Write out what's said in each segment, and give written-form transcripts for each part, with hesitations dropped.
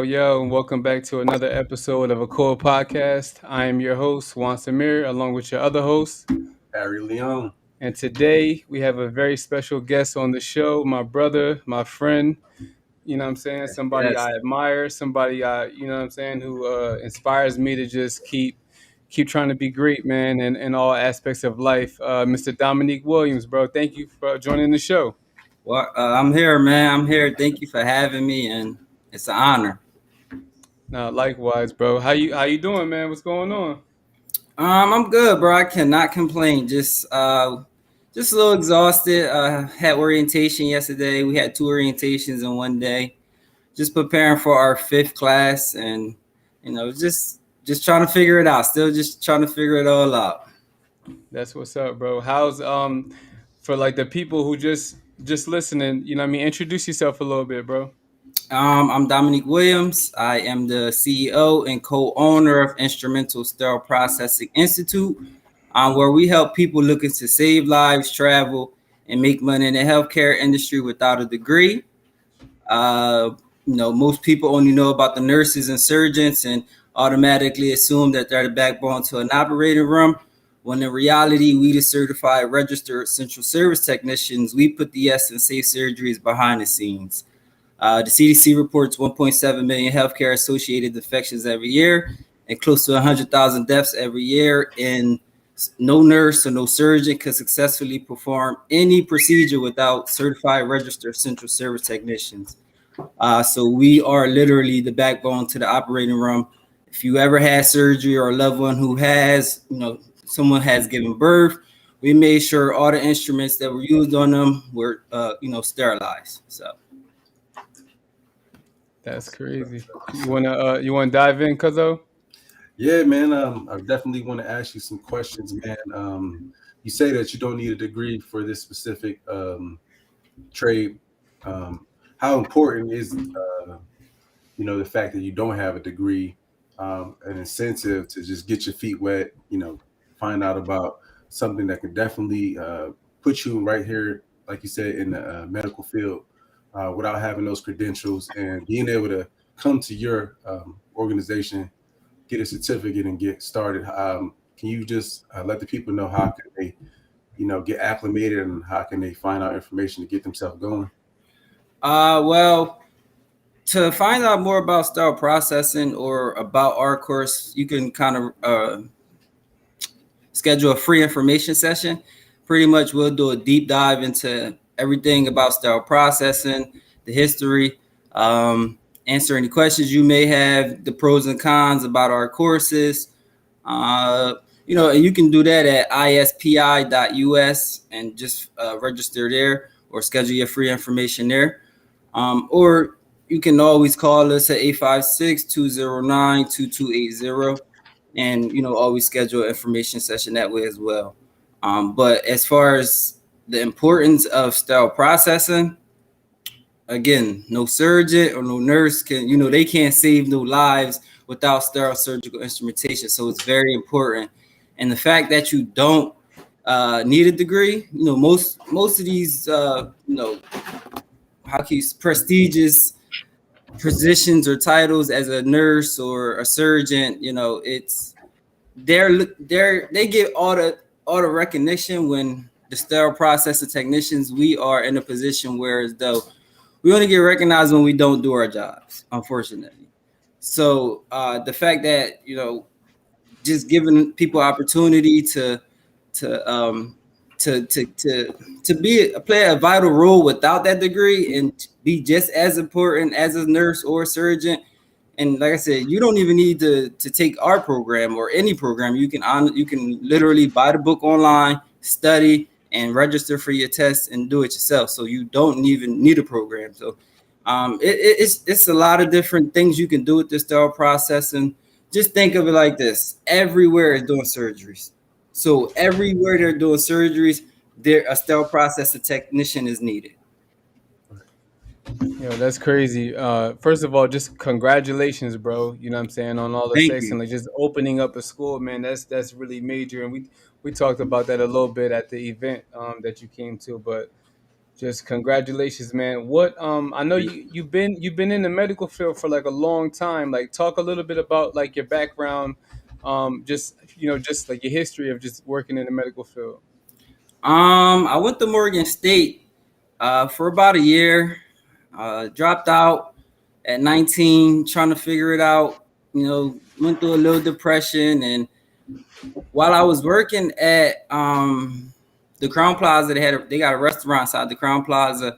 Yo, and welcome back to another episode of a C.O.O.L podcast. I am your host, Juan Samir, along with your other host. Harry Leon. And today we have a very special guest on the show, my brother, my friend, you know what I'm saying? Somebody Yes. I admire, somebody you know what I'm saying, who inspires me to just keep trying to be great, man, in all aspects of life. Mr. Dominique Williams, bro, thank you for joining the show. Well, I'm here, man. I'm here. Thank you for having me, and it's an honor. Now, likewise, bro. How you doing, man? What's going on? I'm good, bro. I cannot complain. Just a little exhausted. Had orientation yesterday. We had 2 orientations in one day. Just preparing for our 5th class, and just trying to figure it out. Still, just trying to figure it all out. That's what's up, bro. How's for like the people who just listening, you know what I mean? Introduce yourself a little bit, bro. I'm Dominique Williams. I am the CEO and co-owner of Instrumental Sterile Processing Institute, where we help people looking to save lives, travel, and make money in the healthcare industry without a degree. Most people only know about the nurses and surgeons and automatically assume that they're the backbone to an operating room, when in reality, we the certified registered central service technicians, we put the S in safe surgeries behind the scenes. The CDC reports 1.7 million healthcare associated infections every year and close to 100,000 deaths every year. And no nurse or no surgeon can successfully perform any procedure without certified registered central service technicians. So we are literally the backbone to the operating room. If you ever had surgery or a loved one who has, someone has given birth, we made sure all the instruments that were used on them were, sterilized. So. That's crazy. You wanna dive in, Cuzzo? Yeah, man. I definitely want to ask you some questions, man. You say that you don't need a degree for this specific trade. How important is the fact that you don't have a degree, an incentive to just get your feet wet, find out about something that can definitely put you right here, like you said, in the medical field. Without having those credentials and being able to come to your organization, get a certificate and get started. Can you just let the people know how can they, get acclimated and how can they find out information to get themselves going? Well, to find out more about sterile processing or about our course, you can kind of schedule a free information session. Pretty much we'll do a deep dive into everything about sterile processing, the history, answer any questions you may have, the pros and cons about our courses. And you can do that at ispi.us and just register there or schedule your free information there. Or you can always call us at 856-209-2280 and, always schedule an information session that way as well. But as far as the importance of sterile processing, again, no surgeon or no nurse can, they can't save no lives without sterile surgical instrumentation. So it's very important. And the fact that you don't need a degree, most of these, prestigious positions or titles as a nurse or a surgeon, it's they get all the recognition. When the sterile processing technicians, we are in a position where as though we only get recognized when we don't do our jobs, unfortunately. So the fact that, just giving people opportunity to to play a vital role without that degree and be just as important as a nurse or a surgeon. And like I said, you don't even need to take our program or any program. You can literally buy the book online, study, and register for your tests and do it yourself. So you don't even need a program. So it's a lot of different things you can do with this sterile processing. Just think of it like this: everywhere is doing surgeries. So everywhere they're doing surgeries, there a sterile processing technician is needed. Yo, that's crazy. First of all, just congratulations, bro. You know what I'm saying, on all the Thank sex you. and like just opening up a school, man. That's really major, and we talked about that a little bit at the event that you came to. But just congratulations, man. What I know you've been in the medical field for like a long time. Like, talk a little bit about like your background, just just like your history of just working in the medical field. I went to Morgan State for about a year. Dropped out at 19, trying to figure it out. Went through a little depression, and while I was working at the Crown Plaza, they got a restaurant inside the Crown Plaza.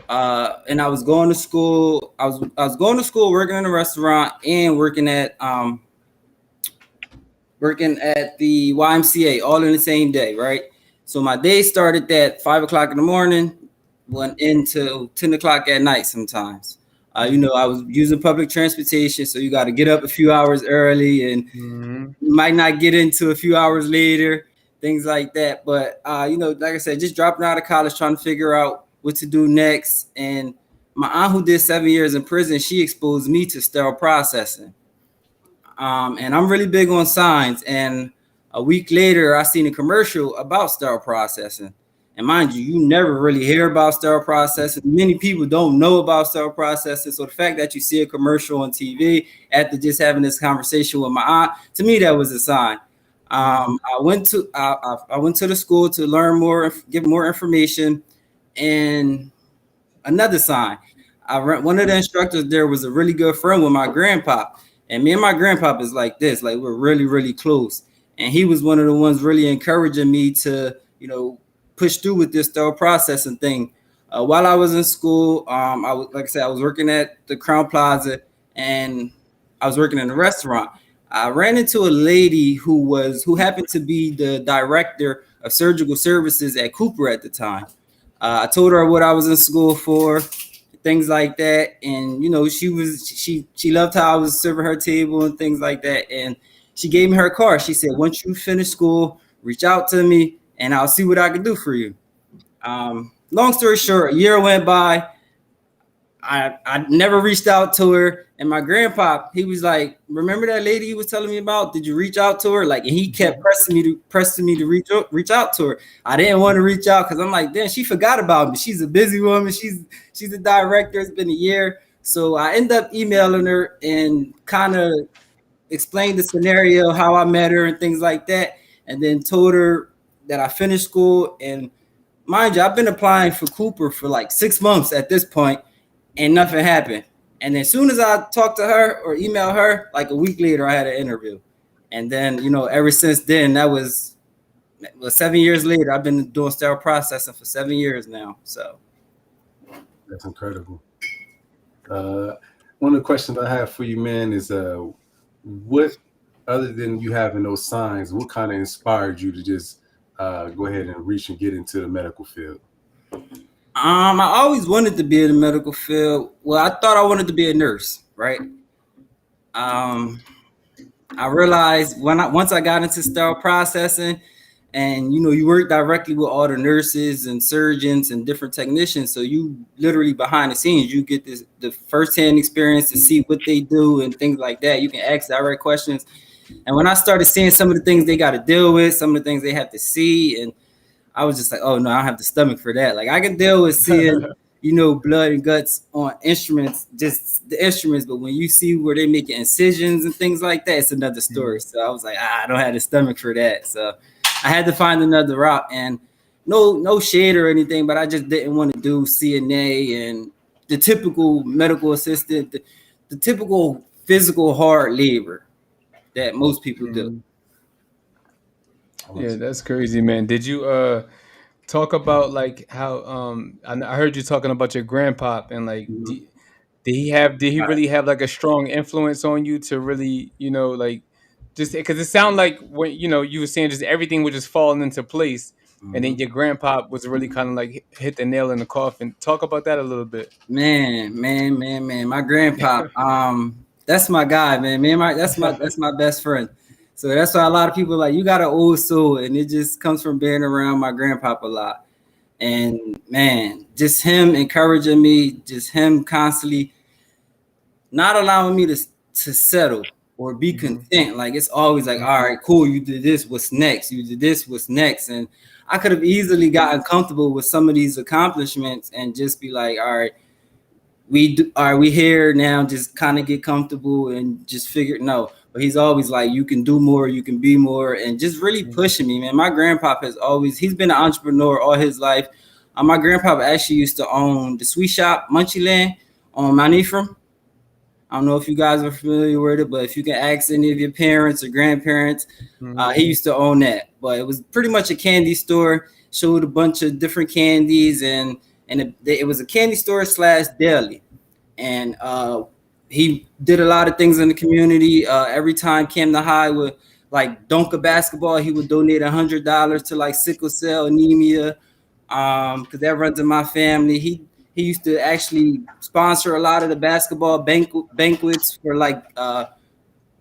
And I was going to school. I was going to school, working in a restaurant, and working at the YMCA, all in the same day, right? So my day started at 5 o'clock in the morning, went into 10 o'clock at night sometimes. I was using public transportation, so you got to get up a few hours early, and Hmm. you might not get into a few hours later, things like that. But like I said, just dropping out of college, trying to figure out what to do next. And my aunt, who did 7 years in prison, she exposed me to sterile processing. And I'm really big on science. And a week later, I seen a commercial about sterile processing. And mind you, you never really hear about sterile processing. Many people don't know about sterile processing. So the fact that you see a commercial on TV after just having this conversation with my aunt, to me, that was a sign. I went to the school to learn more, get more information, and another sign. One of the instructors there was a really good friend with my grandpa, and me and my grandpa is like this, like we're really really close. And he was one of the ones really encouraging me to push through with this sterile processing thing. While I was in school, I was like I said, I was working at the Crown Plaza, and I was working in a restaurant. I ran into a lady who happened to be the director of surgical services at Cooper at the time. I told her what I was in school for, things like that, and she loved how I was serving her table and things like that. And she gave me her card. She said, "Once you finish school, reach out to me, and I'll see what I can do for you." Long story short, a year went by. I never reached out to her, and my grandpa, he was like, "Remember that lady you was telling me about? Did you reach out to her?" Like, and he kept pressing me to reach out to her. I didn't want to reach out because I'm like, "Damn, she forgot about me. She's a busy woman. She's a director. It's been a year." So I end up emailing her and kind of explained the scenario, how I met her and things like that, and then told her that I finished school. And mind you, I've been applying for Cooper for like 6 months at this point, and nothing happened. And as soon as I talked to her or emailed her, like a week later, I had an interview. And then, ever since then, that was 7 years later. I've been doing sterile processing for 7 years now. So That's incredible. One of the questions I have for you, man, is what, other than you having those signs, what kind of inspired you to just go ahead and reach and get into the medical field? I always wanted to be in the medical field. Well, I thought I wanted to be a nurse, right? I realized once I got into sterile processing, and you work directly with all the nurses and surgeons and different technicians, so you literally behind the scenes, you get the firsthand experience to see what they do and things like that. You can ask direct questions. And when I started seeing some of the things they got to deal with, some of the things they have to see, and I was just like, oh no, I don't have the stomach for that. Like, I can deal with seeing, blood and guts on instruments, just the instruments. But when you see where they making incisions and things like that, it's another story. So I was like, I don't have the stomach for that. So I had to find another route. And no shade or anything, but I just didn't want to do CNA and the typical medical assistant, the typical physical hard labor that most people do. I want Yeah, to. that's crazy, man. Did you talk about like how I heard you talking about your grandpop and like Mhm. did he really have like a strong influence on you to really, like just because it sounded like when you were saying just everything was just falling into place, and then Mhm. your grandpop was really kind of like hit the nail in the coffin. Talk about that a little bit. Man. My grandpa, that's my guy, man. That's my best friend. So that's why a lot of people are like, you got an old soul, and it just comes from being around my grandpa a lot. And man, just him encouraging me, just him constantly not allowing me to settle or be Hmm. content. Like it's always like, all right, cool, you did this, what's next? You did this, what's next? And I could have easily gotten comfortable with some of these accomplishments and just be like, all right, are we here now? Just kind of get comfortable and just figure no. But he's always like, you can do more, you can be more, and just really pushing me, man. My grandpa has always he's been an entrepreneur all his life. My grandpa actually used to own the sweet shop Munchie Land on Mount Ephraim. I don't know if you guys are familiar with it, but if you can ask any of your parents or grandparents, Hmm. he used to own that. But it was pretty much a candy store. Showed a bunch of different candies, and it was a candy store slash deli. And he did a lot of things in the community. Every time Cam the High would like dunk a basketball, he would donate $100 to like sickle cell anemia, because that runs in my family. He used to actually sponsor a lot of the basketball banquets for like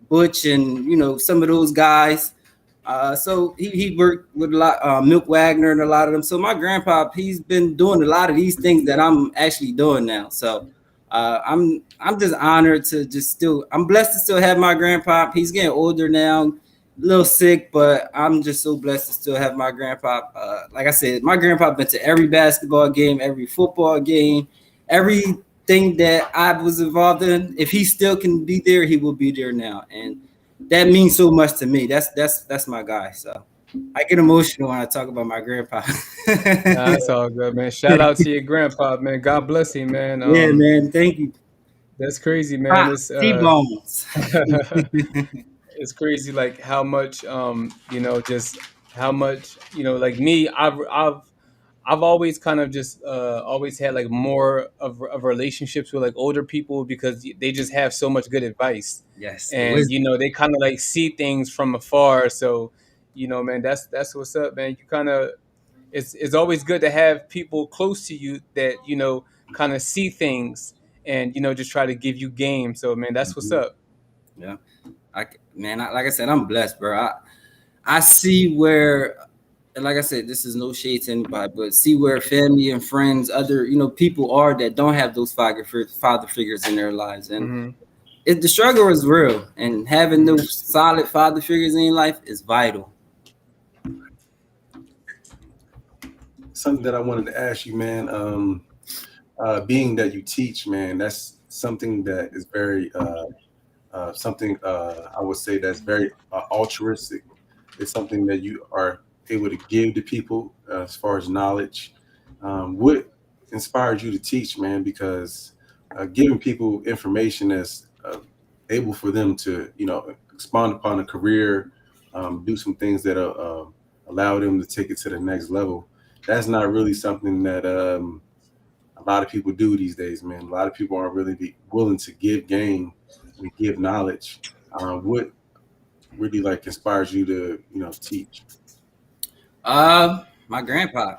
Butch and some of those guys. So he worked with a lot, Milk Wagner and a lot of them. So my grandpa, he's been doing a lot of these things that I'm actually doing now. So I'm just honored to just still. I'm blessed to still have my grandpa. He's getting older now, a little sick, but I'm just so blessed to still have my grandpa. Like I said, my grandpa been to every basketball game, every football game, everything that I was involved in. If he still can be there, he will be there now, and that means so much to me. That's my guy. So I get emotional when I talk about my grandpa. Nah, that's all good, man. Shout out to your grandpa, man. God bless him, man. Yeah, man. Thank you. That's crazy, man. Ah, It's T-bones. it's crazy like how much just how much like me I've always kind of just always had like more of relationships with like older people because they just have so much good advice, Yes, the and wisdom. they kind of like see things from afar. So man, that's what's up, man. You kind of it's always good to have people close to you that kind of see things and just try to give you game. So man, that's what's Mhm. up. Yeah, like I said, I'm blessed, bro. I see where, and like I said, this is no shade to anybody, but see where family and friends, other people are that don't have those father figures in their lives, and Hmm. the struggle is real, and having those solid father figures in your life is vital. Something that I wanted to ask you, man. Being that you teach, man, that's something that is very something I would say that's very altruistic. It's something that you are able to give to people as far as knowledge. What inspired you to teach, man? Because giving people information that's able for them to, expand upon a career, do some things that allow them to take it to the next level. That's not really something that a lot of people do these days, man. A lot of people aren't really willing to give game and give knowledge. What really like inspires you to, teach? My grandpa.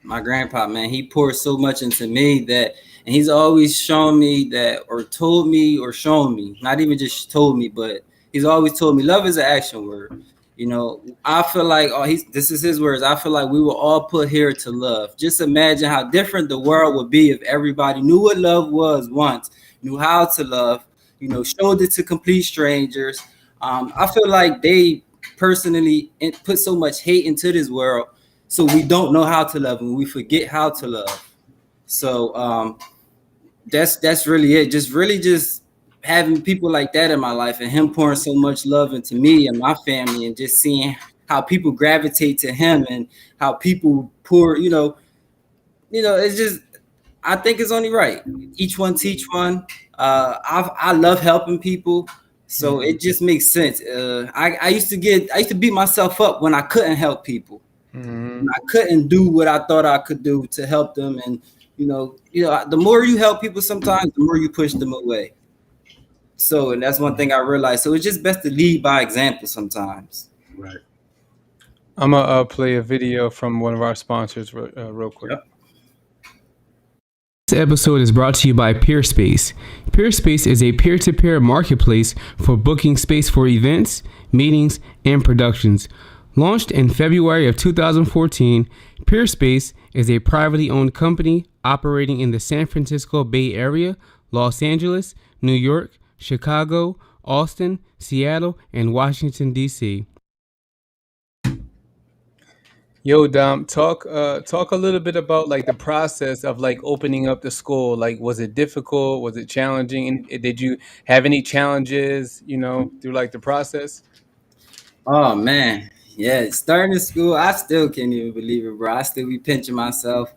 My grandpa, man, he poured so much into me and he's always shown me that, or told me, or shown me, not even just told me, but he's always told me, love is an action word. I feel like, this is his words. I feel like we were all put here to love. Just imagine how different the world would be if everybody knew what love was once, knew how to love, showed it to complete strangers. I feel like they personally put so much hate into this world, so we don't know how to love and we forget how to love. So that's really it. Just really just having people like that in my life, and him pouring so much love into me and my family, and just seeing how people gravitate to him and how people pour, it's just, I think it's only right. Each one teach one. I love helping people. So it just makes sense. I used to beat myself up when I couldn't help people. Mm-hmm. When I couldn't do what I thought I could do to help them. And the more you help people, sometimes the more you push them away. So, and that's one thing I realized. So it's just best to lead by example sometimes. Right. I'm gonna play a video from one of our sponsors real quick. Yep. This episode is brought to you by PeerSpace. PeerSpace is a peer-to-peer marketplace for booking space for events, meetings, and productions. Launched in February of 2014, PeerSpace is a privately owned company operating in the San Francisco Bay Area, Los Angeles, New York, Chicago, Austin, Seattle, and Washington, D.C. Yo, Dom, talk a little bit about like the process of like opening up the school. Like, was it difficult? Was it challenging? And did you have any challenges, through like the process? Oh man, yeah. Starting school, I still can't even believe it, bro. I still be pinching myself.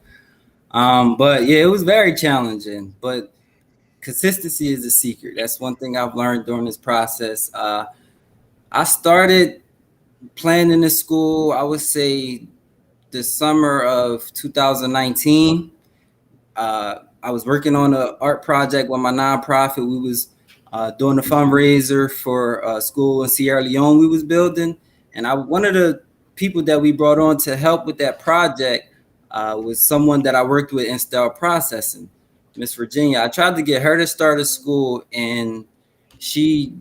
But yeah, it was very challenging. But consistency is the secret. That's one thing I've learned during this process. I started planning the school, I would say the summer of 2019. I was working on an art project with my nonprofit. We was doing a fundraiser for a school in Sierra Leone we was building. And one of the people that we brought on to help with that project was someone that I worked with in Sterile Processing, Miss Virginia. I tried to get her to start a school, and she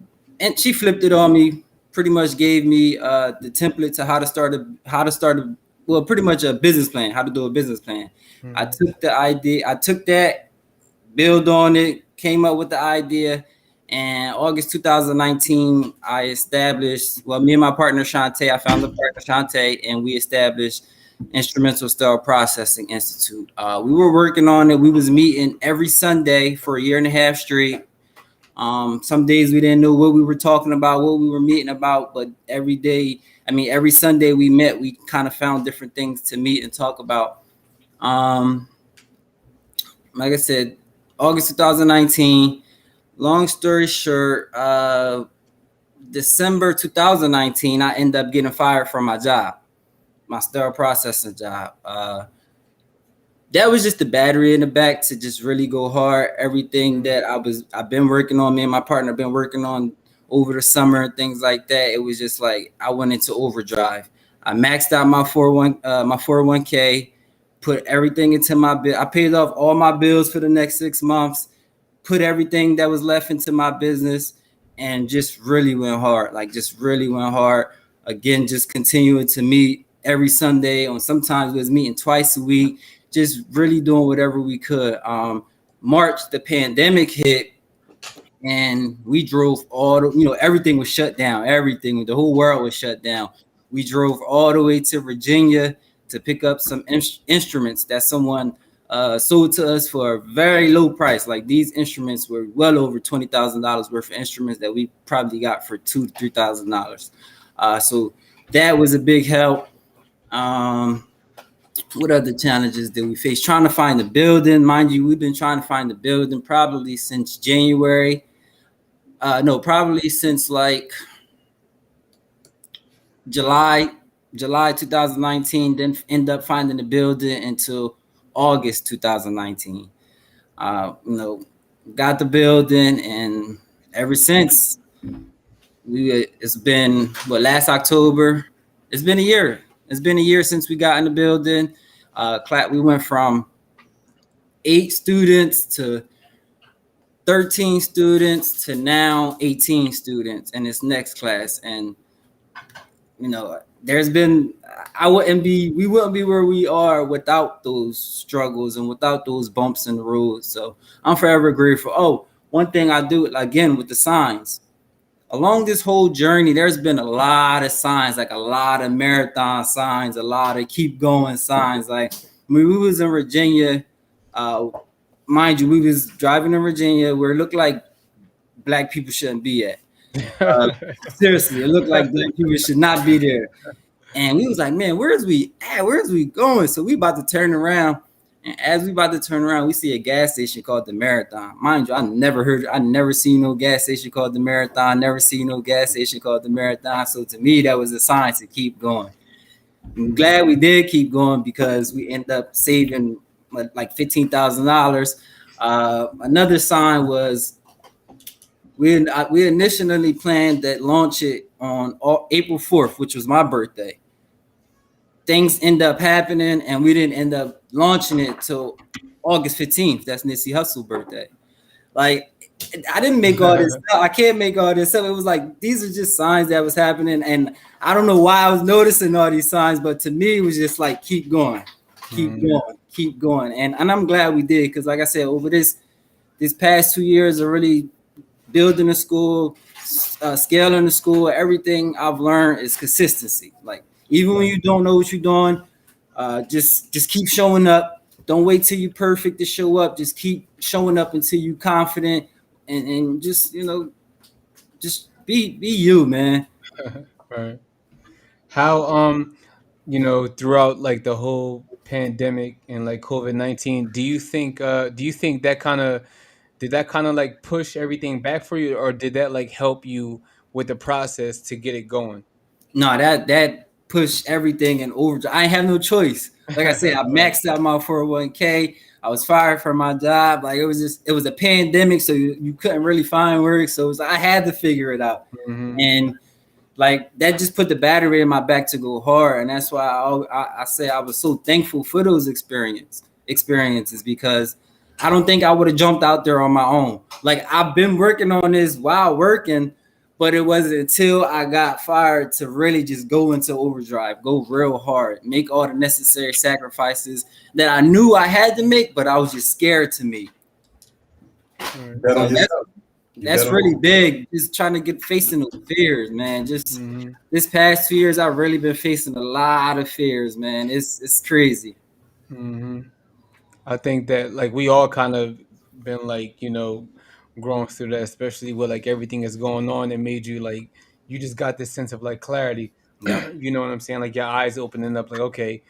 flipped it on me. Pretty much gave me the template to how to start pretty much a business plan, how to do a business plan. Mm-hmm. I took the idea, build on it, came up with the idea, and August 2019, I established, me and my partner Shantae, I found the partner Shantae, and we established Instrumental Sterile Processing Institute. We were working on it. We was meeting every Sunday for a year and a half straight. Some days we didn't know what we were talking about, what we were meeting about, but every Sunday we met, we kind of found different things to meet and talk about. Like I said, August 2019, long story short, December 2019, I ended up getting fired from my job, my sterile processing job. That was just the battery in the back to just really go hard. Everything that I've been working on, me and my partner been working on over the summer and things like that. It was just like I went into overdrive. I maxed out my 401k, put everything into my bill. I paid off all my bills for the next 6 months, put everything that was left into my business, and just really went hard. Again, just continuing to meet every Sunday, or sometimes we was meeting twice a week, just really doing whatever we could. March, the pandemic hit, and we drove everything was shut down. The whole world was shut down. We drove all the way to Virginia to pick up some instruments that someone sold to us for a very low price. Like, these instruments were well over $20,000 worth of instruments that we probably got for $2,000 to $3,000. So that was a big help. What other challenges did we face? Trying to find the building. Mind you, we've been trying to find the building probably since January. Probably since like July 2019. Didn't end up finding the building until August 2019. Got the building, and ever since, it's been last October. It's been a year. It's been a year since we got in the building. We went from 8 students to 13 students to now 18 students in this next class. And, we wouldn't be where we are without those struggles and without those bumps in the road. So I'm forever grateful. Oh, one thing I do, again, with the signs. Along this whole journey, there's been a lot of signs, like a lot of marathon signs, a lot of keep going signs. Like, we was in Virginia, mind you, we was driving in Virginia where it looked like Black people shouldn't be at. Seriously, it looked like Black people should not be there. And we was like, man, where's we at? Where's we going? So we about to turn around, And as we about to turn around, we see a gas station called the Marathon. Mind you, I never seen no gas station called the Marathon, never seen no gas station called the Marathon. So to me, that was a sign to keep going. I'm glad we did keep going because we ended up saving like $15,000. Another sign was we initially planned that launch it on April 4th, which was my birthday. Things end up happening, and we didn't end up launching it till August 15th. That's Nipsey Hussle's birthday. Like, I didn't make all this stuff. I can't make all this stuff. It was like, these are just signs that was happening. And I don't know why I was noticing all these signs, but to me, it was just like, keep going, keep going. And I'm glad we did. Cause like I said, over this past 2 years of really building the school, scaling the school, everything I've learned is consistency. Like, even when you don't know what you're doing, just keep showing up. Don't wait till you're perfect to show up. Just keep showing up until you're confident, and just just be you, man. Right. How throughout like the whole pandemic and like COVID-19, do you think that kind of did that kind of like push everything back for you, or did that like help you with the process to get it going? No, that pushed everything in overdrive. I have no choice. Like I said, I maxed out my 401k. I was fired from my job. Like, it was a pandemic, so you couldn't really find work. So it was, I had to figure it out. Mm-hmm. And like, that just put the battery in my back to go hard. And that's why I say I was so thankful for those experiences, because I don't think I would have jumped out there on my own. Like, I've been working on this while working, but it wasn't until I got fired to really just go into overdrive, go real hard, make all the necessary sacrifices that I knew I had to make, but I was just scared to make. So that's really big. Just trying to get facing those fears, man. Just this past 2 years, I've really been facing a lot of fears, man. It's crazy. Mm-hmm. I think that like we all kind of been like, growing through that, especially with like everything that's going on. It made you like you just got this sense of like clarity. Yeah. You know what I'm saying? Like your eyes opening up, like, okay,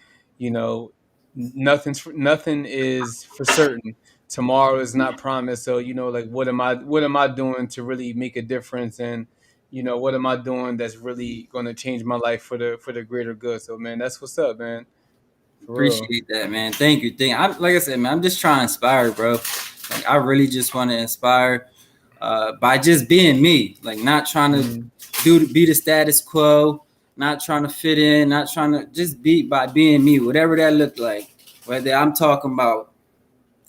nothing is for certain. Tomorrow is not promised. So, like what am I doing to really make a difference, and what am I doing that's really gonna change my life for the greater good. So man, that's what's up, man. For real. Appreciate that, man. Thank you. Like I said, man, I'm just trying to inspire, bro. Like, I really just want to inspire by just being me. Like, not trying to be the status quo, not trying to fit in, not trying to just by being me, whatever that looked like. Whether I'm talking about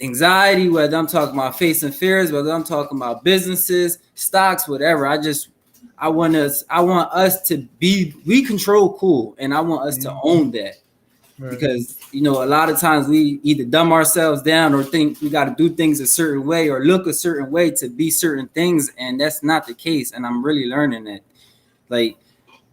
anxiety, whether I'm talking about facing fears, whether I'm talking about businesses, stocks, whatever. I want us to be, we control cool, and I want us to own that. Right. Because a lot of times we either dumb ourselves down or think we got to do things a certain way or look a certain way to be certain things, and that's not the case. And I'm really learning that, like,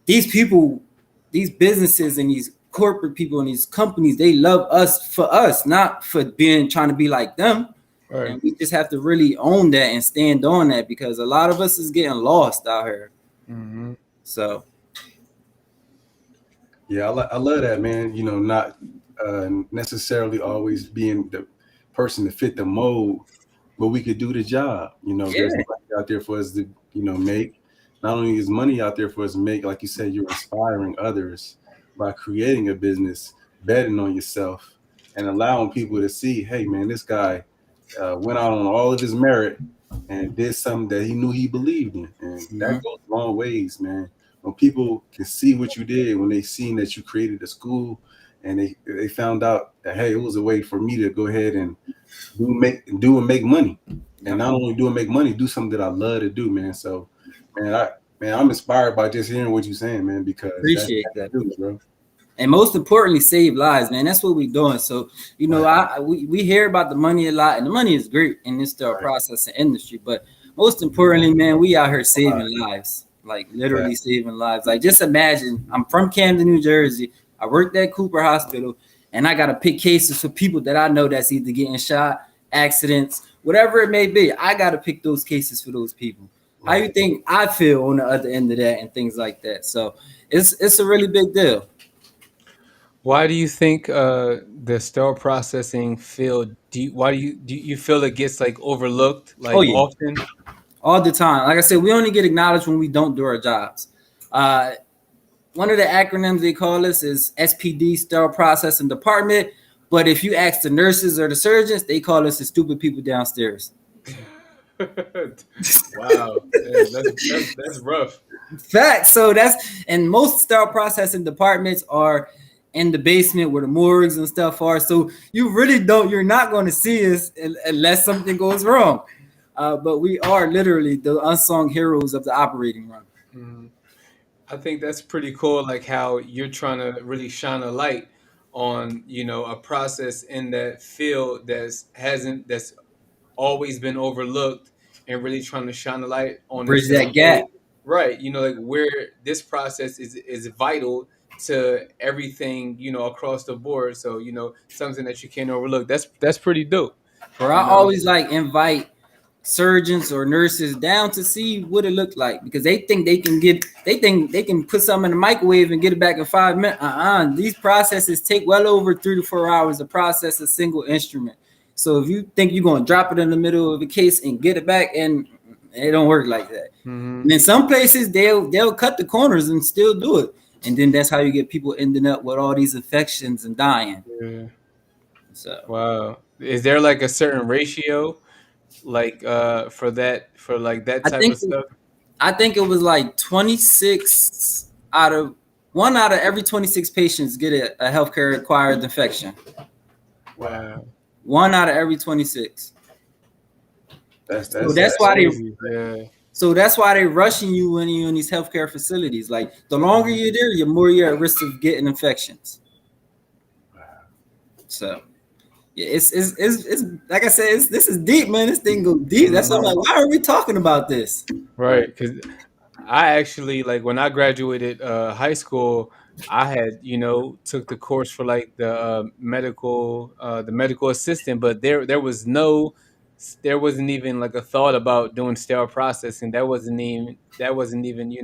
these people, these businesses and these corporate people and these companies, they love us for us, not for trying to be like them. Right. And we just have to really own that and stand on that, because a lot of us is getting lost out here. Mm-hmm. So. Yeah, I love that, man. Not necessarily always being the person to fit the mold, but we could do the job. There's money out there for us to, make. Not only is money out there for us to make, like you said, you're inspiring others by creating a business, betting on yourself, and allowing people to see, hey, man, this guy went out on all of his merit and did something that he knew he believed in. And that goes long ways, man. When people can see what you did, when they seen that you created a school, and they found out that, hey, it was a way for me to go ahead and do and make money, and not only do and make money, do something that I love to do, man. So, man, I'm inspired by just hearing what you're saying, man, because appreciate that, bro. And most importantly, save lives, man. That's what we're doing. So, we hear about the money a lot, and the money is great in this sterile processing industry, but most importantly, man, we out here saving lives. Like, literally saving lives. Like, just imagine, I'm from Camden, New Jersey. I worked at Cooper Hospital, and I got to pick cases for people that I know that's either getting shot, accidents, whatever it may be. I got to pick those cases for those people. How you think I feel on the other end of that and things like that? So it's a really big deal. Why do you think the sterile processing field? Do you feel it gets like overlooked Oh like yeah, often? all the time. Like I said, we only get acknowledged when we don't do our jobs. Uh, One of the acronyms they call us is SPD, Sterile Processing Department. But if you ask the nurses or the surgeons, they call us the stupid people downstairs. Wow, yeah, that's rough. Fact. So and most sterile processing departments are in the basement where the morgues and stuff are. So you're not going to see us unless something goes wrong. But we are literally the unsung heroes of the operating room. Mhm. I think that's pretty cool, like how you're trying to really shine a light on, a process in that field that's always been overlooked, and really trying to shine a light on and Bridge say, that hey, gap. right, like where this process is vital to everything, across the board. So, something that you can't overlook. That's pretty dope, Or I you know. always like invite surgeons or nurses down to see what it looked like because they think they can put something in the microwave and get it back in 5 minutes. These processes take well over 3 to 4 hours to process a single instrument. So if you think you're going to drop it in the middle of the case and get it back, and it don't work like that. Mm-hmm. And in some places they'll cut the corners and still do it, and then that's how you get people ending up with all these infections and dying. Yeah. So Wow. Is there like a certain ratio, like for like that I type of think stuff? I think it was like 26 out of one out of every 26 patients get a healthcare acquired infection. Wow. One out of every 26. That's So that's that's That's that's why they crazy. Yeah. so that's why they're rushing you when you're in these healthcare facilities. Like the longer you're there, the more you're at risk of getting infections. So yeah, it's like I said, this is deep, man. This thing goes deep. That's why I'm like, why are we talking about this? Right. Because I actually, like, when I graduated high school, I had, took the course for like the medical assistant, but there wasn't even like a thought about doing sterile processing. That wasn't even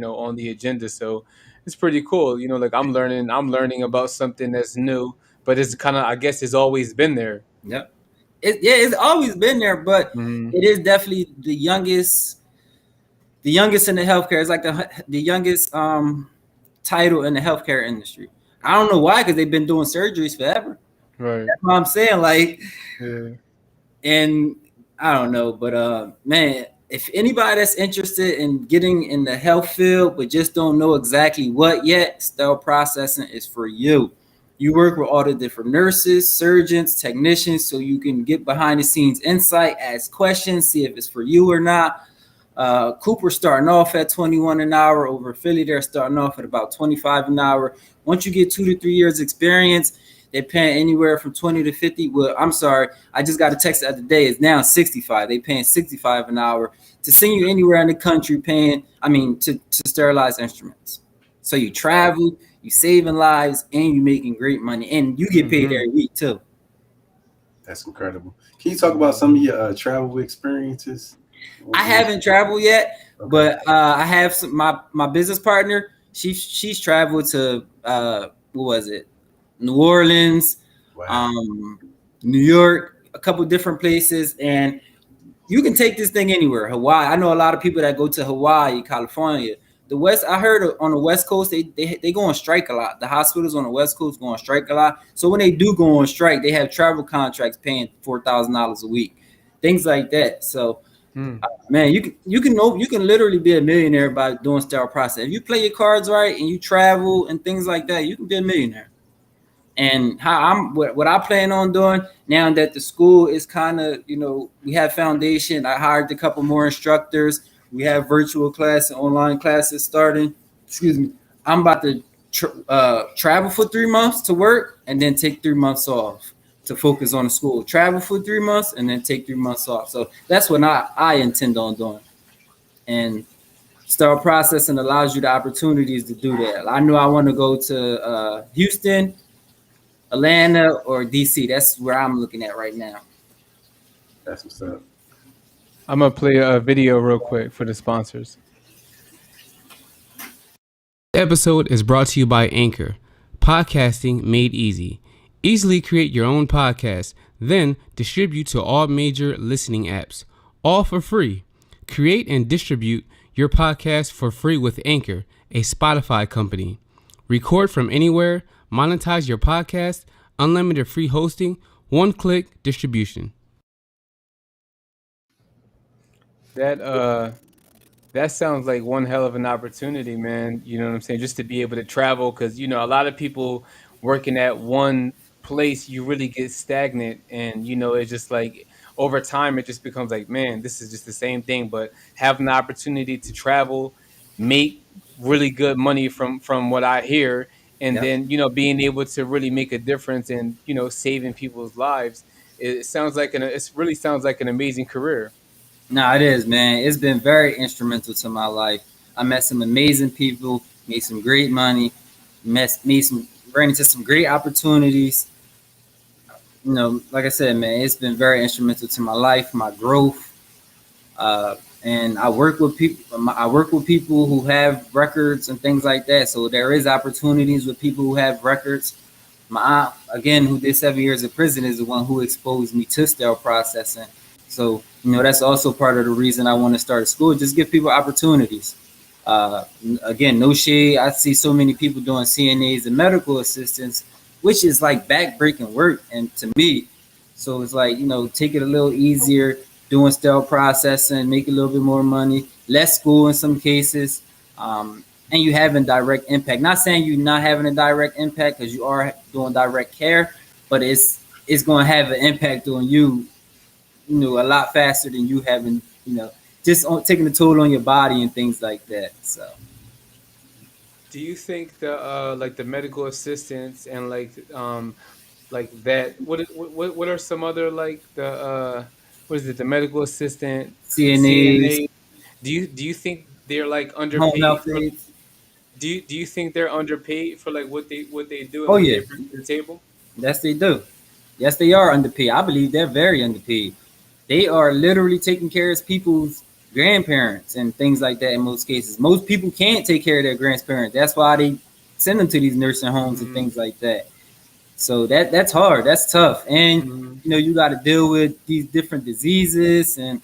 on the agenda. So it's pretty cool. Like I'm learning about something that's new, but it's kind of, I guess, it's always been there. Yep. It's always been there, but Hmm. it is definitely the youngest in the healthcare. It's like the youngest title in the healthcare industry. I don't know why, because they've been doing surgeries forever. Right. That's what I'm saying. Like, Yeah. and I don't know, but man, if anybody that's interested in getting in the health field but just don't know exactly what yet, sterile processing is for you. You work with all the different nurses, surgeons, technicians, so you can get behind the scenes insight, ask questions, see if it's for you or not. Cooper starting off at 21 an hour. Over Philly, they're starting off at about 25 an hour. Once you get 2 to 3 years experience, they're paying anywhere from 20 to 50. Well, I'm sorry, I just got a text the other day. It's now 65. They paying 65 an hour to send you anywhere in the country. To sterilize instruments. So you travel, you saving lives, and you making great money, and you get paid every week too. That's incredible. Can you talk about some of your travel experiences? I haven't traveled yet, Okay. but I have my business partner. She's traveled to what was it? New Orleans, Wow. New York, a couple different places, and you can take this thing anywhere. Hawaii. I know a lot of people that go to Hawaii, California. The West, I heard on the West Coast, they go on strike a lot. The hospitals on the West Coast go on strike a lot. So when they do go on strike, they have travel contracts paying $4,000 a week, things like that. So Hmm. man, you can literally be a millionaire by doing sterile process. If you play your cards right and you travel and things like that, you can be a millionaire. And what I plan on doing now that the school is kind of, we have foundation. I hired a couple more instructors. We have virtual class and online classes starting. Excuse me. I'm about to travel for 3 months to work and then take 3 months off to focus on the school. Travel for 3 months and then take 3 months off. So that's what I intend on doing. And sterile processing allows you the opportunities to do that. I know I want to go to Houston, Atlanta, or DC. That's where I'm looking at right now. That's what's up. I'm gonna play a video real quick for the sponsors. This episode is brought to you by Anchor. Podcasting made easy. Easily create your own podcast, then distribute to all major listening apps, all for free. Create and distribute your podcast for free with Anchor, a Spotify company. Record from anywhere, monetize your podcast, unlimited free hosting, one-click distribution. That that sounds like one hell of an opportunity, man. You know what I'm saying? Just to be able to travel, because a lot of people working at one place, you really get stagnant, and it's just like over time, it just becomes like, man, this is just the same thing. But having the opportunity to travel, make really good money from what I hear, and Yep. then being able to really make a difference and saving people's lives, it sounds like it really sounds like an amazing career. No, it is, man. It's been very instrumental to my life. I met some amazing people, made some great money, ran into some great opportunities. Like I said, man, it's been very instrumental to my life, my growth. And I work with people. I work with people who have records and things like that. So there is opportunities with people who have records. My aunt, again, who did 7 years in prison, is the one who exposed me to sterile processing. So that's also part of the reason I want to start a school. Just give people opportunities. Uh, Again, no shade. I see so many people doing CNAs and medical assistants, which is like backbreaking work, and to me, so it's like take it a little easier, doing sterile processing, make a little bit more money, less school in some cases, and you having direct impact. Not saying you're not having a direct impact, because you are doing direct care, but it's going to have an impact on you, a lot faster than you having, just taking a toll on your body and things like that. So Do you think the like the medical assistants and like that what are some other like the what is it, the medical assistant, CNAs, CNA, do you think they're like home underpaid health for, aides. do you think they're underpaid for like what they do and Oh what they yeah, bring to the table? yes they do. Yes, they are underpaid. I believe they're very underpaid. They are literally taking care of people's grandparents and things like that in most cases. Most people can't take care of their grandparents. That's why they send them to these nursing homes and Mm-hmm. things like that. So that's hard. That's tough. And Mm-hmm. you got to deal with these different diseases and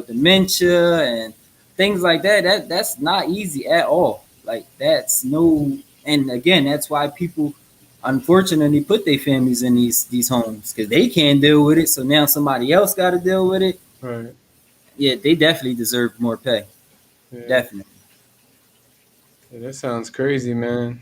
dementia and things like that. That's not easy at all. Like that's no. And again, that's why people unfortunately put their families in these homes, because they can't deal with it. So now somebody else got to deal with it. Right. Yeah, they definitely deserve more pay. Yeah. Definitely. Yeah, that sounds crazy, man.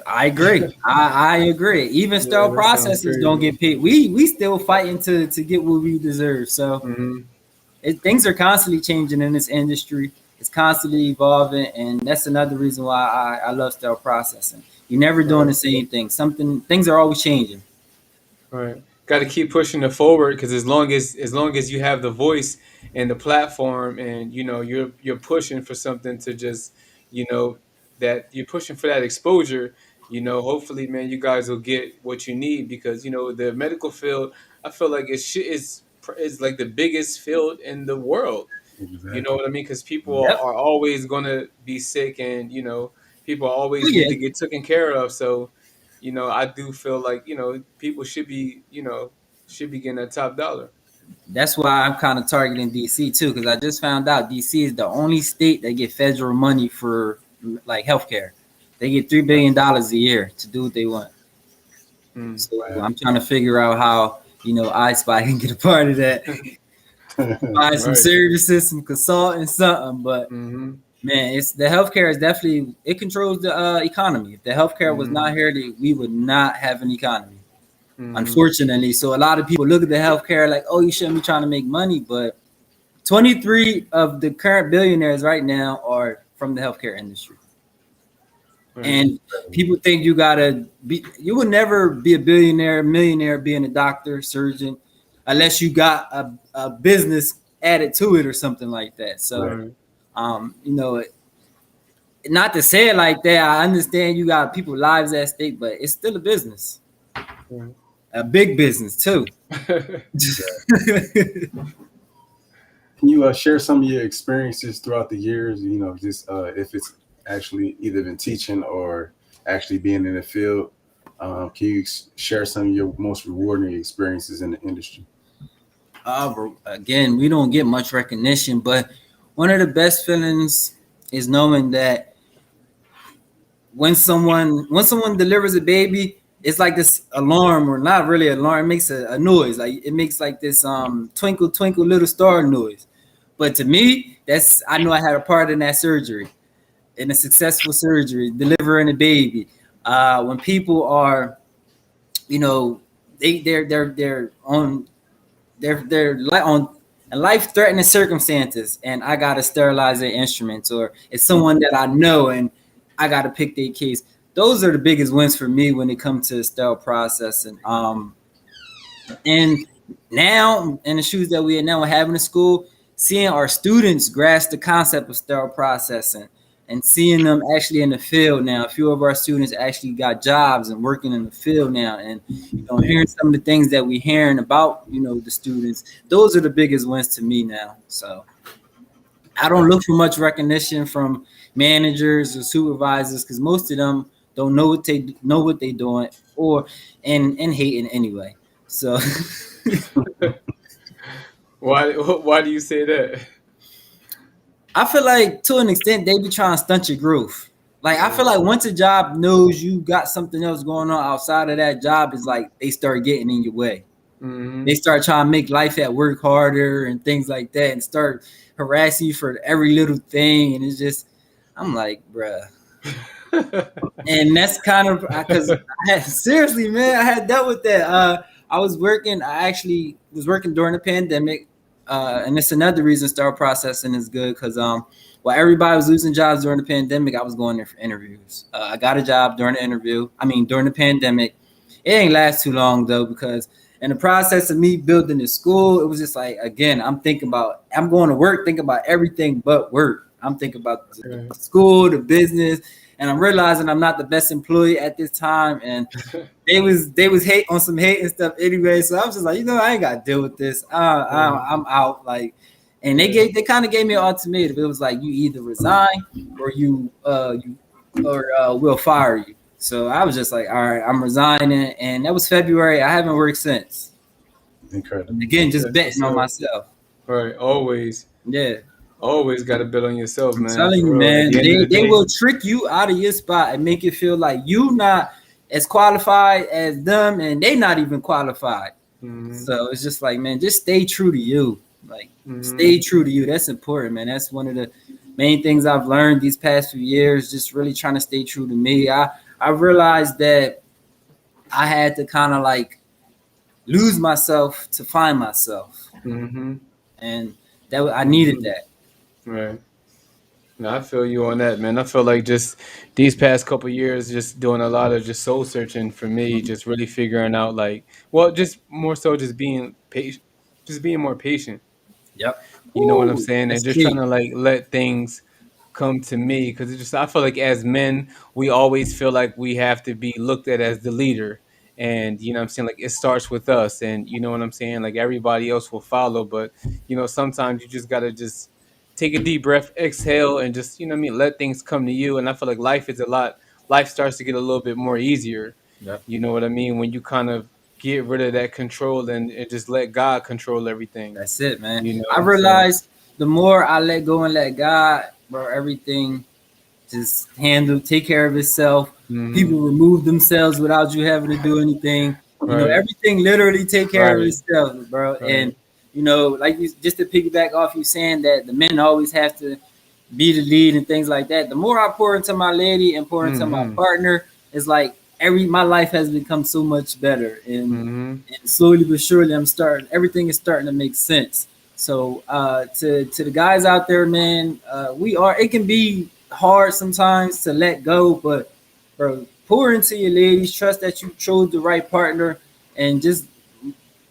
I agree. I agree. Even Yeah, sterile that sounds processors don't crazy. get paid. We still fighting to get what we deserve. So Mm-hmm. things are constantly changing in this industry. It's constantly evolving, and that's another reason why I love sterile processing. You're never doing Right. the same thing. Things are always changing. Right. Got to keep pushing it forward, because as long as you have the voice and the platform, and you're pushing for something to just you know that you're pushing for that exposure. Hopefully, man, you guys will get what you need, because the medical field, I feel like is like the biggest field in the world. You know Exactly. what I mean? Because people Mhm. Yep. are always gonna be sick, and people Oh always need yeah. to get taken care of. So, I do feel like people should be getting that top dollar. That's why I'm kind of targeting DC too, because I just found out DC is the only state that get federal money for like healthcare. They get $3 billion a year to do what they want. Mm. So Wow. I'm trying to figure out how I Spy can get a part of that. Buy some Right. services, some consulting, something. But Mm-hmm. man, it's the healthcare is definitely it controls the economy. If the healthcare was Mm-hmm. not here, we would not have an economy. Mm-hmm. Unfortunately, so a lot of people look at the healthcare like, oh, you shouldn't be trying to make money, but 23 of the current billionaires right now are from the healthcare industry. Right. And people think you will never be a billionaire, millionaire being a doctor, surgeon, unless you got a business added to it or something like that. So, Right. Right. um, you know, not to say it like that, I understand you got people's lives at stake, but it's still a business, Right. a big business too. Can you share some of your experiences throughout the years? Just if it's actually either been teaching or actually being in the field. Can you share some of your most rewarding experiences in the industry? Again, we don't get much recognition, but one of the best feelings is knowing that when someone delivers a baby, it's like this alarm, or not really alarm. It makes a noise, like it makes like this twinkle twinkle little star noise. But to me, I know I had a part in that surgery, in a successful surgery, delivering a baby. When people are, you know, they're on life-threatening circumstances, and I gotta sterilize their instruments, or it's someone that I know and I gotta pick their case. Those are the biggest wins for me when it comes to sterile processing. And now in the shoes that we are now having in school, seeing our students grasp the concept of sterile processing and seeing them actually in the field now. A few of our students actually got jobs and working in the field now, and hearing some of the things that we're hearing about the students. Those are the biggest wins to me now. So I don't look for much recognition from managers or supervisors, because most of them don't know what they're doing, and hating anyway. So Why do you say that? I feel like to an extent they be trying to stunt your growth. Like I feel like once a job knows you got something else going on outside of that job, it's like they start getting in your way. Mm-hmm. They start trying to make life at work harder and things like that, and start harassing you for every little thing. And it's just, I'm like, bruh. And that's kind of because seriously, man, I had dealt with that. I actually was working during the pandemic. And it's another reason sterile processing is good, because while everybody was losing jobs during the pandemic, I was going there for interviews. I got a job during the pandemic. It ain't last too long though, because in the process of me building the school, it was just like, again, I'm going to work, thinking about everything but work. I'm thinking about the school, the business, and I'm realizing I'm not the best employee at this time. And they was hate on some hate and stuff anyway. So I was just like, I ain't got to deal with this. I'm out. Like, and they kind of gave me an ultimatum. It was like, you either resign or we'll fire you. So I was just like, all right, I'm resigning. And that was February. I haven't worked since. Incredible. And again, just betting on myself. Right. Always. Yeah. Always got to bet on yourself, man. I'm telling you, man, they will trick you out of your spot and make you feel like you not as qualified as them, and they not even qualified. Mm-hmm. So it's just like, man, just stay true to you. Like, stay true to you. That's important, man. That's one of the main things I've learned these past few years, just really trying to stay true to me. I realized that I had to kind of like lose myself to find myself. Mm-hmm. And that I needed that. Right. No, I feel you on that, man. I feel like just these past couple of years, just doing a lot of just soul searching for me, just really figuring out just more so just being patient, just being more patient. Yep. You know what I'm saying? And just trying to let things come to me, because I feel like as men, we always feel like we have to be looked at as the leader. And you know what I'm saying, like it starts with us, and you know what I'm saying, like everybody else will follow. But sometimes you just gotta just take a deep breath, exhale, and just let things come to you. And I feel like life starts to get a little bit more easier. Yep. You know what I mean? When you kind of get rid of that control and just let God control everything. That's it, man. I realized the more I let go and let God, bro, everything just take care of itself. Mm-hmm. People remove themselves without you having to do anything. Right. Everything literally take care of itself, bro. Right. And just to piggyback off you saying that the men always have to be the lead and things like that. The more I pour into my lady and pour into my partner, it's like my life has become so much better, and slowly but surely everything is starting to make sense. So to the guys out there, man, it can be hard sometimes to let go, but bro, pour into your ladies, trust that you chose the right partner, and just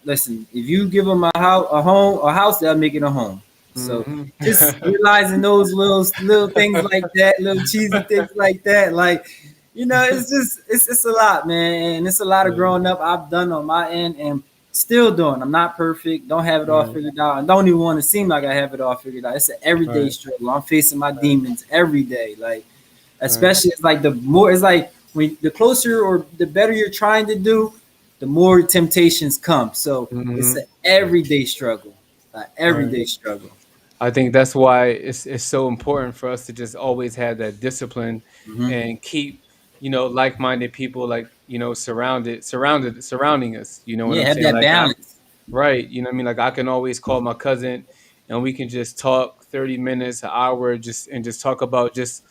listen. If you give them a house, they'll make it a home. So just realizing those little things like that, little cheesy things like that, like it's a lot, man, and it's a lot of growing up I've done on my end and still doing. I'm not perfect, don't have it all figured out, and don't even want to seem like I have it all figured out. It's an everyday struggle. I'm facing my demons every day, like especially it's like when when the closer or the better you're trying to do, the more temptations come. So it's Mm-hmm. an everyday struggle, an Right. everyday struggle. I think that's why it's so important for us to just always have that discipline Hmm. and keep, like-minded people, like, surrounding us. You know what Yeah, I'm have saying? that Like, balance. right. You know what I mean? Like, I can always call my cousin and we can just talk 30 minutes, an hour, just talk about just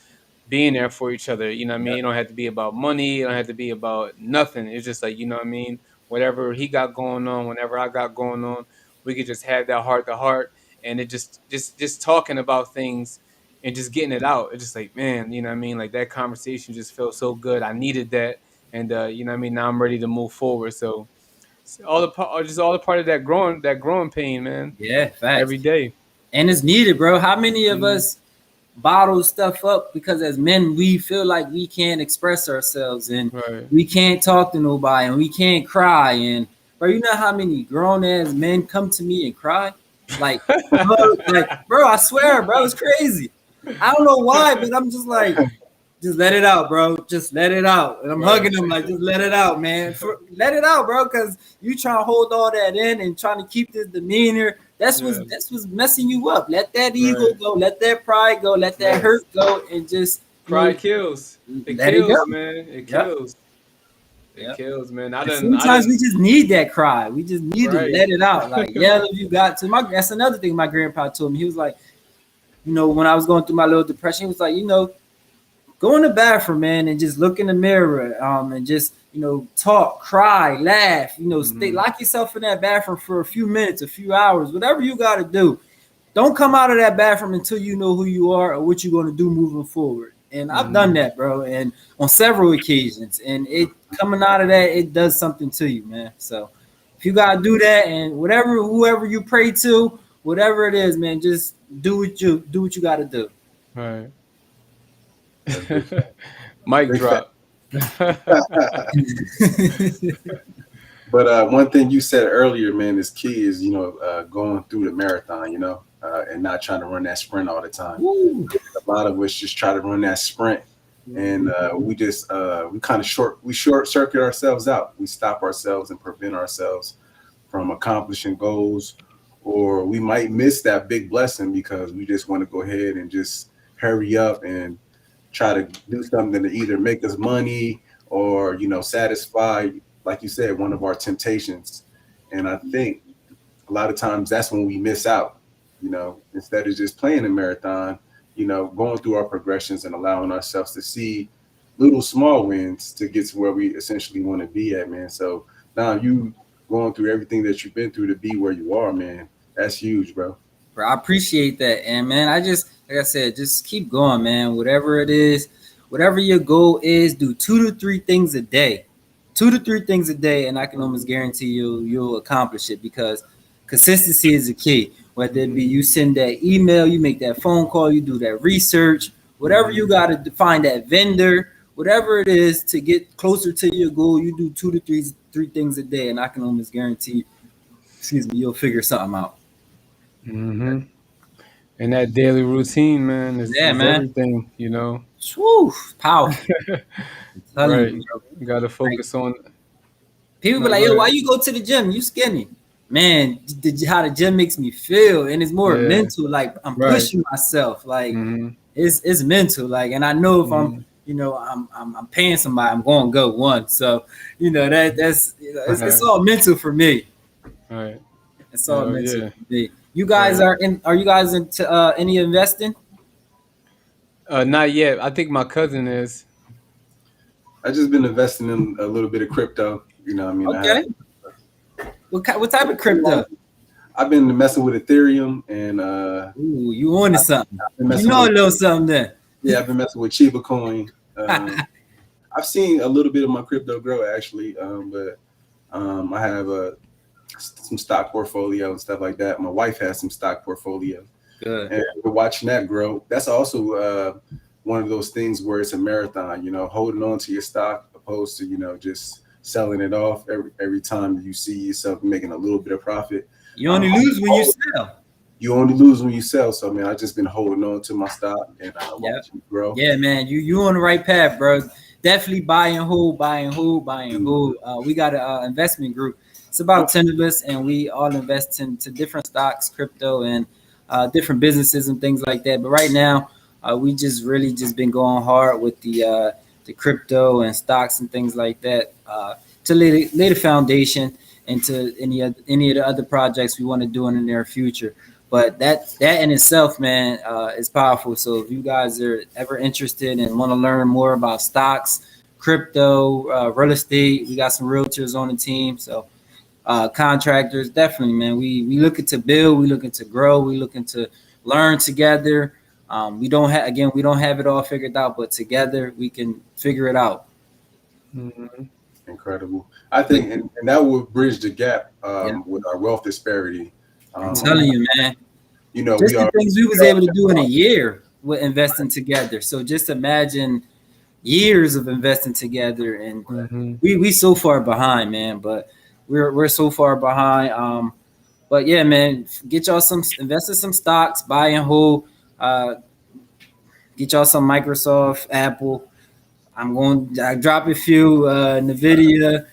being there for each other. You know what I mean? Yep. It don't have to be about money. It don't have to be about nothing. It's just like, you know what I mean? Whatever he got going on, whenever I got going on, we could just have that heart to heart and it just talking about things and just getting it out. It's just like, man, you know what I mean? Like that conversation just felt so good. I needed that. And you know what I mean? Now I'm ready to move forward. So it's all the part of that growing pain, man. Yeah, facts. Every day. And it's needed, bro. How many of Mhm. us bottle stuff up because as men we feel like we can't express ourselves and Right. we can't talk to nobody and we can't cry and bro, you know how many grown ass men come to me and cry like like bro, I swear, bro, it's crazy. I don't know why, but I'm just like, just let it out, bro. Just let it out. And I'm Right. hugging them like, just let it out, man. Let it out, bro, because you trying to hold all that in and trying to keep this demeanor. Yeah. That's what's messing you up. Let that ego Right. go. Let that pride go. Let that Right. hurt go, and just Pride kills. It let it go. kills, man. It Yep. kills. It Yep. kills, man. And sometimes we just need that cry. We just need to Right. let it out. Like, yell if you got to. That's another thing my grandpa told me. He was like, when I was going through my little depression, he was like, go in the bathroom, man, and just look in the mirror, and just talk, cry, laugh, stay Mhm. lock yourself in that bathroom for a few minutes, a few hours, whatever you got to do. Don't come out of that bathroom until you know who you are or what you're going to do moving forward. And I've done Mhm. that, bro, and on several occasions. And it coming out of that, it does something to you, man. So if you gotta do that, and whoever you pray to, whatever it is, man, just do what you got to do. Right. That's big. Mic Big fact. drop. But one thing you said earlier, man, is key is going through the marathon, and not trying to run that sprint all the time. Woo. A lot of us just try to run that sprint, and we short circuit ourselves out. We stop ourselves and prevent ourselves from accomplishing goals, or we might miss that big blessing because we just want to go ahead and just hurry up and try to do something to either make us money or satisfy, like you said, one of our temptations. And I think a lot of times that's when we miss out, instead of just playing a marathon, going through our progressions and allowing ourselves to see little small wins to get to where we essentially want to be at, man. So now you going through everything that you've been through to be where you are, man. That's huge, bro. Bro, I appreciate that. And man, like I said, just keep going, man. Whatever it is, whatever your goal is, do 2 to 3 things a day. 2 to 3 things a day, and I can almost guarantee you'll accomplish it because consistency is the key. Whether it be you send that email, you make that phone call, you do that research, whatever you got to find that vendor, whatever it is to get closer to your goal, you do 2 to 3 things a day, and I can almost guarantee, you'll figure something out. Hmm. And that daily routine, man, is, Yeah, is man. everything. Whew, powerful. I'm telling Right. you, bro. You got to Like focus on. people be No, like, go "Yo, why ahead. you go to the gym? You skinny." Man, how the gym makes me feel, and it's more Yeah. mental. Like I'm Right. pushing myself. Like Hmm. it's mental. Like, and I know if I'm, Hmm. I'm paying somebody, I'm going to go one. So that's it's all mental for me. Right. It's all Oh mental yeah. for me. You guys Right. are you guys into any investing? Not yet. I think my cousin is. I just been investing in a little bit of crypto. I mean, I have Okay. What type of crypto? I've been messing with Ethereum and Ooh, you on to something. I've been You messing know a with little something then. I've been messing with Chiba Coin. I've seen a little bit of my crypto grow actually, but I have some stock portfolio and stuff like that. My wife has some stock portfolio, Good. and we're watching that grow. That's also one of those things where it's a marathon. Holding on to your stock opposed to just selling it off every time you see yourself making a little bit of profit. You only lose when you sell. You only lose when you sell. So, I just been holding on to my stock and Yeah. watching it grow. Yeah, man. You on the right path, bro. definitely buy and hold. We got an investment group. It's about 10 of us, and we all invest into different stocks, crypto, and different businesses and things like that. But right now, we just really just been going hard with the crypto and stocks and things like that to lay the foundation into any of the other projects we want to do in the near future. But that in itself, man, is powerful. So if you guys are ever interested and want to learn more about stocks, crypto, real estate, we got some realtors on the team. So contractors, definitely, man. We looking to build, we looking to grow, we looking to learn together. We don't have it all figured out, but together we can figure it out. Mm-hmm. Incredible. I think, and that will bridge the gap Yeah. with our wealth disparity. I'm telling you, man. You know, Just we the are things we was able to do in a year with investing together. So just imagine years of investing together, and Mm-hmm. we so far behind, man. But we're so far behind. But yeah, man, get y'all invest in some stocks, buy and hold. Get y'all some Microsoft, Apple. I drop a few Nvidia,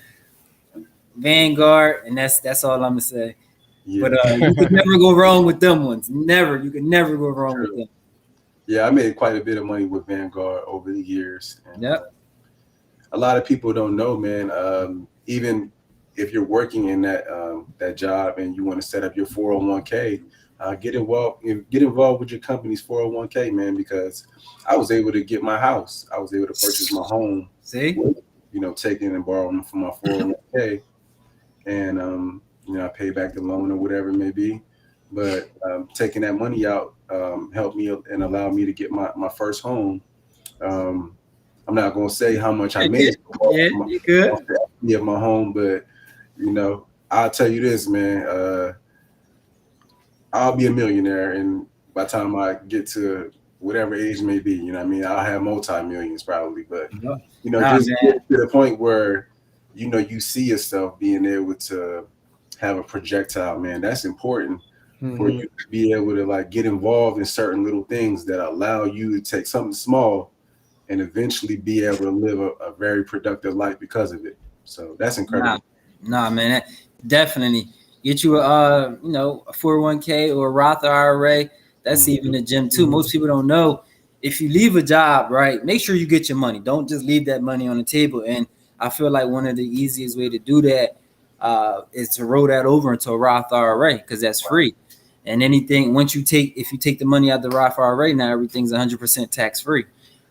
Vanguard, and that's all I'm gonna say. yeah. But you could never go wrong with them ones. Never, you could never go wrong with them. Yeah, I made quite a bit of money with Vanguard over the years. And, Yep. a lot of people don't know, man. Even if you're working in that job and you want to set up your 401k, get involved with your company's 401k, man, because I was able to get my house. I was able to purchase my home. See? Taking and borrowing from my 401k, and I pay back the loan or whatever it may be. But taking that money out helped me and allowed me to get my first home. I'm not gonna say how much I made. Yeah, you good. Of my home, but I'll tell you this, man. I'll be a millionaire, and by the time I get to whatever age may be, you know what I mean, I'll have multi-millions probably, but just get to the point where you see yourself being able to have a projectile, man. That's important for you to be able to like get involved in certain little things that allow you to take something small and eventually be able to live a very productive life because of it. So that's incredible. Nah, man, definitely get you a 401k or a Roth IRA. That's even a gem too. Most people don't know, if you leave a job, right, make sure you get your money. Don't just leave that money on the table. And I feel like one of the easiest way to do that is to roll that over into a Roth IRA, because that's free. And anything, if you take the money out of the Roth IRA, now everything's 100% tax free.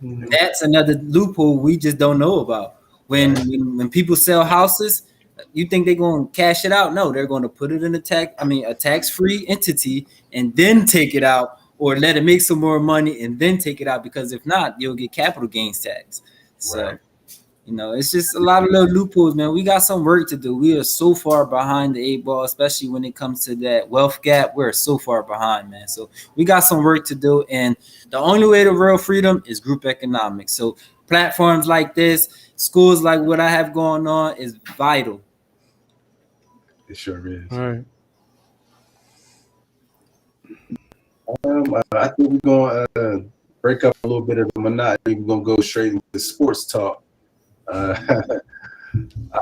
Mm-hmm. That's another loophole we just don't know about. When people sell houses, you think they're going to cash it out? No, they're going to put it in a tax-free entity and then take it out, or let it make some more money and then take it out, because if not, you'll get capital gains tax. So, it's just a lot of little loopholes, man. We got some work to do. We are so far behind the 8 ball, especially when it comes to that wealth gap. We're so far behind, man. So we got some work to do. And the only way to real freedom is group economics. So platforms like this, schools like what I have going on is vital. It sure is. All right. I think we're going to break up a little bit of the monotony. We're going to go straight into sports talk. At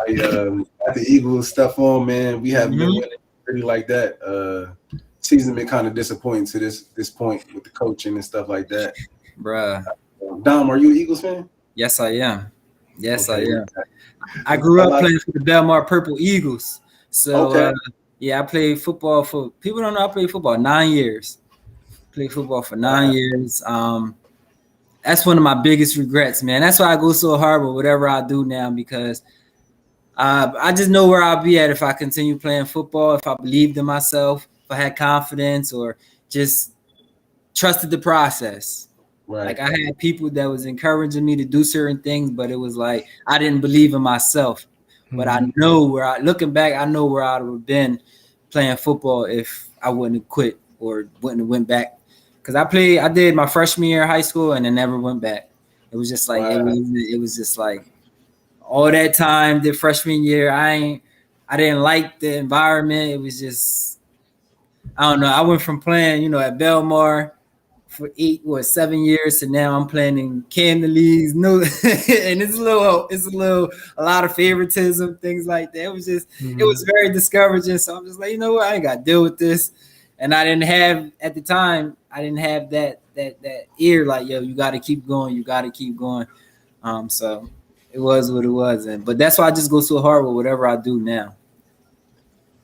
the Eagles stuff on, man, we haven't been winning really like that. Season been kind of disappointing to this point with the coaching and stuff like that. Bruh. Dom, are you an Eagles fan? Yes, I am. I am. I grew up playing for the Belmar Purple Eagles. So, I played football for, people don't know, I played football 9 years. Played football for 9 years. That's one of my biggest regrets, man. That's why I go so hard with whatever I do now, because I just know where I'll be at if I continue playing football, if I believed in myself, if I had confidence, or just trusted the process. Right. Like, I had people that was encouraging me to do certain things, but it was like I didn't believe in myself. But I know looking back, I know where I would have been playing football if I wouldn't have quit or wouldn't have went back. Because I did my freshman year of high school and then never went back. It was just like, it was just like all that time, the freshman year, I didn't like the environment. It was just, I don't know. I went from playing, at Belmar for 7 years, so now I'm playing in Camden leagues. No, and it's a lot of favoritism, things like that. It was very discouraging. So I'm just like, you know what, I ain't got to deal with this. And I didn't have at the time, that ear like, yo, you got to keep going, So it was what it was, but that's why I just go so hard with whatever I do now.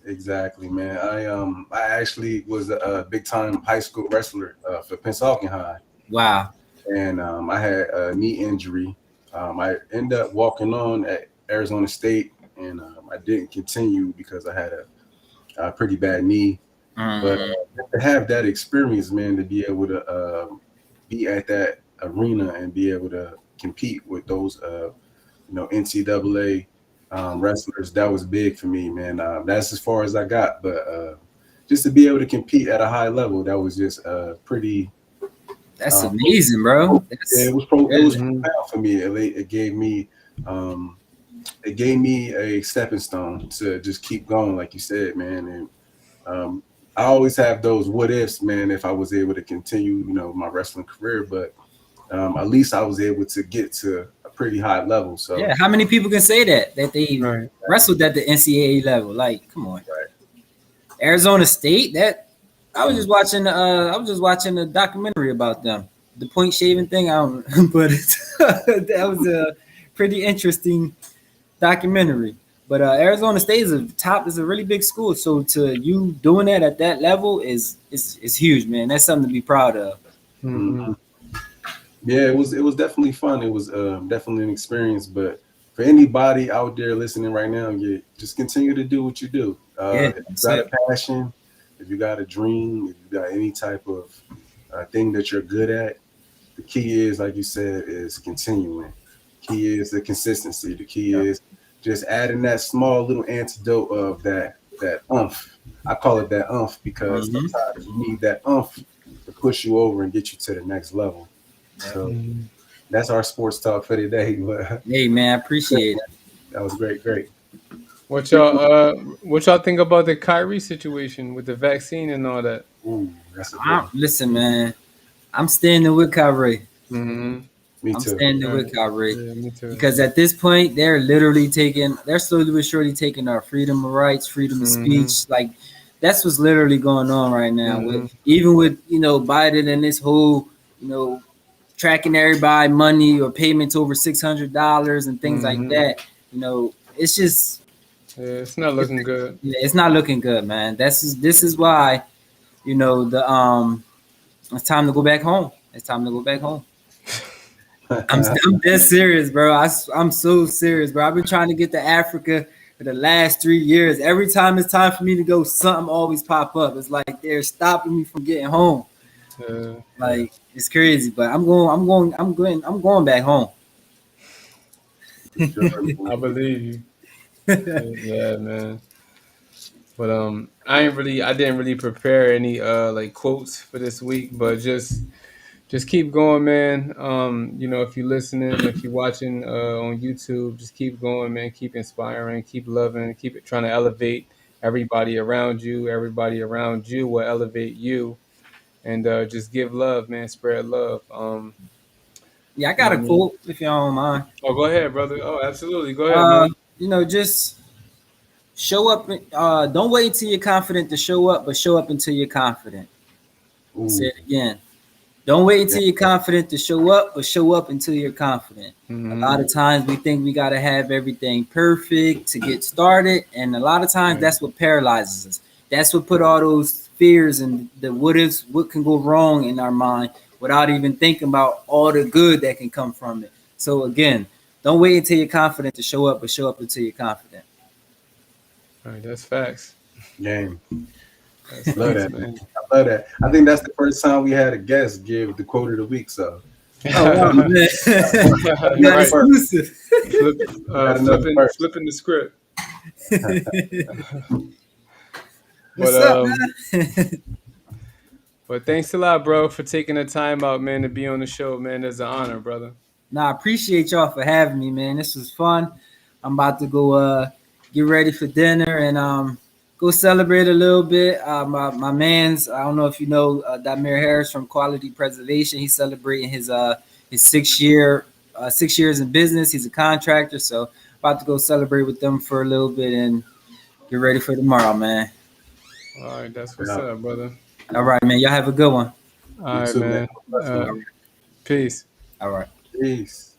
Exactly, man. I actually was a big time high school wrestler for Pennsauken High. Wow. And I had a knee injury. I ended up walking on at Arizona State, and I didn't continue because I had a pretty bad knee. But to have that experience, man, to be able to be at that arena and be able to compete with those, NCAA wrestlers, that was big for me, man. That's as far as I got, but just to be able to compete at a high level, that was just pretty. That's amazing, bro. It was profound for me. It gave me a stepping stone to just keep going, like you said, man. And I always have those what ifs, man. If I was able to continue, my wrestling career, but at least I was able to get to a pretty high level. So yeah, how many people can say that they wrestled at the NCAA level? Like, come on, Arizona State. That I was just watching a documentary about them, the point shaving thing. I don't, but that was a pretty interesting documentary. But Arizona State is a really big school. So to you doing that at that level is huge, man. That's something to be proud of. Mm-hmm. Yeah, it was definitely fun. It was definitely an experience. But for anybody out there listening right now, just continue to do what you do. If you got a passion, if you got a dream, if you got any type of thing that you're good at, the key is, like you said, is continuing. Key is the consistency. The key is just adding that small little antidote of that oomph. I call it that oomph because sometimes you need that oomph to push you over and get you to the next level. So that's our sports talk for today. But hey, man, I appreciate it. That was great. What y'all think about the Kyrie situation with the vaccine and all that? Ooh, listen, man, I'm standing with Kyrie. Mm-hmm. Me too. I'm standing with Kyrie. Yeah, me too. Because at this point, they're slowly but surely taking our freedom of rights, freedom of speech. Like, that's what's literally going on right now. Even with Biden and this whole tracking everybody money or payments over $600 and things like that. It's just it's not looking good. Yeah, it's not looking good, man. This is why it's time to go back home. It's time to go back home. I'm dead serious, bro. I'm so serious, bro. I've been trying to get to Africa for the last 3 years. Every time it's time for me to go, something always pop up. It's like they're stopping me from getting home. Like, it's crazy, but I'm going back home. I believe you. Yeah, man. But I didn't really prepare any like quotes for this week, but just keep going, man. If you're listening, if you're watching on YouTube, just keep going, man. Keep inspiring, keep loving, keep trying to elevate everybody around you. Everybody around you will elevate you. And just give love, man. Spread love. Yeah, I got a quote, if you don't mind. Oh, go ahead, brother. Oh, absolutely. Go ahead, man. Just show up. Don't wait until you're confident to show up, but show up until you're confident. Say it again. Don't wait until you're confident to show up, but show up until you're confident. A lot of times we think we got to have everything perfect to get started. And a lot of times that's what paralyzes us. That's what put all those fears and the what ifs, what can go wrong in our mind without even thinking about all the good that can come from it. So again, don't wait until you're confident to show up, but show up until you're confident. All right, that's facts. Game. I love that, man. I love that. I think that's the first time we had a guest give the quote of the week. So, wow, man. Right. Exclusive. Flipping the script. What's up, man? But thanks a lot, bro, for taking the time out, man, to be on the show, man. It's an honor, brother. I appreciate y'all for having me, man. This was fun. I'm about to go get ready for dinner, and go celebrate a little bit. My man's, I don't know if you know Damir Harris from Quality Preservation. He's celebrating his 6 years in business. He's a contractor, so about to go celebrate with them for a little bit and get ready for tomorrow, man. All right, that's what's Yeah. up, brother. All right, man. Y'all have a good one. All You right, too, man. man. Bless, man. Peace. All right. Peace.